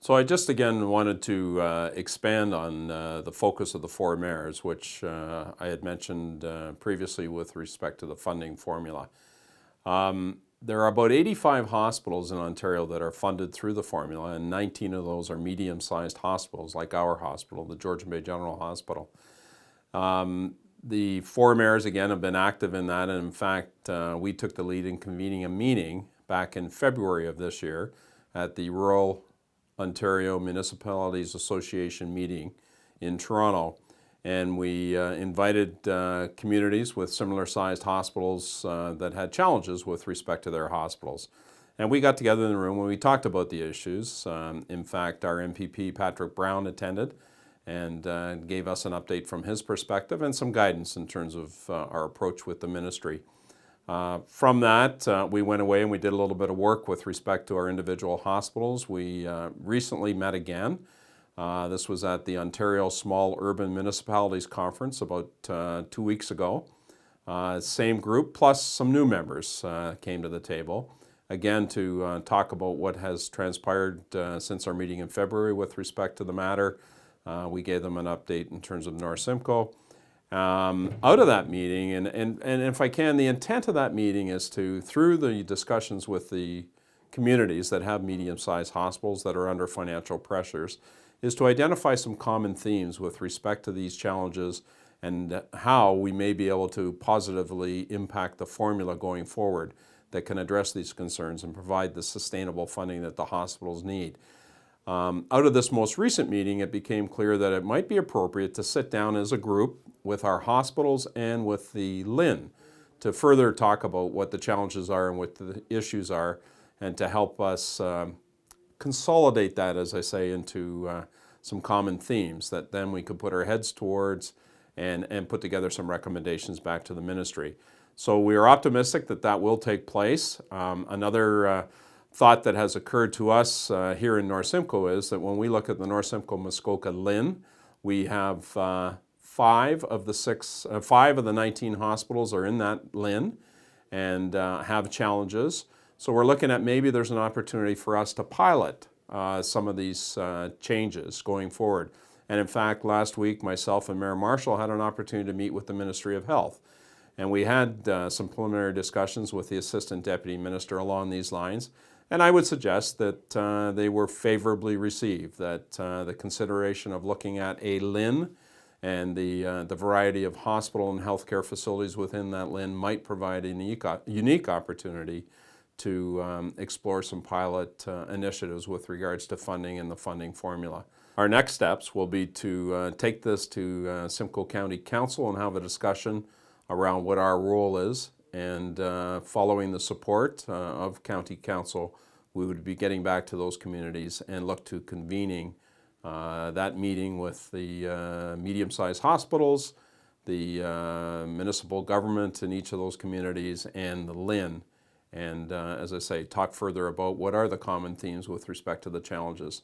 So I just again wanted to expand on the focus of the four mayors, which I had mentioned previously with respect to the funding formula. There are about 85 hospitals in Ontario that are funded through the formula, and 19 of those are medium-sized hospitals like our hospital, the Georgian Bay General Hospital. The four mayors, again, have been active in that, and in fact, we took the lead in convening a meeting back in February of this year at the Rural Ontario Municipalities Association meeting in Toronto. And we invited communities with similar sized hospitals that had challenges with respect to their hospitals. And we got together in the room and we talked about the issues. In fact, our MPP, Patrick Brown, attended and gave us an update from his perspective and some guidance in terms of our approach with the ministry. From that, we went away and we did a little bit of work with respect to our individual hospitals. We recently met again. This was at the Ontario Small Urban Municipalities Conference about 2 weeks ago. Same group plus some new members came to the table, again to talk about what has transpired since our meeting in February with respect to the matter. We gave them an update in terms of North Simcoe. Out of that meeting, and if I can, the intent of that meeting is to, through the discussions with the communities that have medium-sized hospitals that are under financial pressures, is to identify some common themes with respect to these challenges and how we may be able to positively impact the formula going forward that can address these concerns and provide the sustainable funding that the hospitals need. Out of this most recent meeting, it became clear that it might be appropriate to sit down as a group with our hospitals and with the LHIN to further talk about what the challenges are and what the issues are, and to help us consolidate that, as I say, into some common themes that then we could put our heads towards and put together some recommendations back to the ministry. So we are optimistic that that will take place. Another thought that has occurred to us here in North Simcoe is that when we look at the North Simcoe Muskoka LHIN, we have five of the 19 hospitals are in that LHIN and have challenges. So we're looking at maybe there's an opportunity for us to pilot some of these changes going forward. And in fact, last week, myself and Mayor Marshall had an opportunity to meet with the Ministry of Health. And we had some preliminary discussions with the Assistant Deputy Minister along these lines. And I would suggest that they were favorably received, that the consideration of looking at a LHIN and the variety of hospital and healthcare facilities within that LHIN might provide a unique opportunity to explore some pilot initiatives with regards to funding and the funding formula. Our next steps will be to take this to Simcoe County Council and have a discussion around what our role is, and following the support of County Council, we would be getting back to those communities and look to convening that meeting with the medium-sized hospitals, the municipal government in each of those communities, and the LHIN. And as I say, talk further about what are the common themes with respect to the challenges.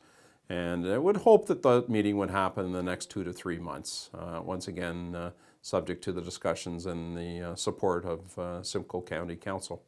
And I would hope that the meeting would happen in the next 2 to 3 months. Once again, subject to the discussions and the support of Simcoe County Council.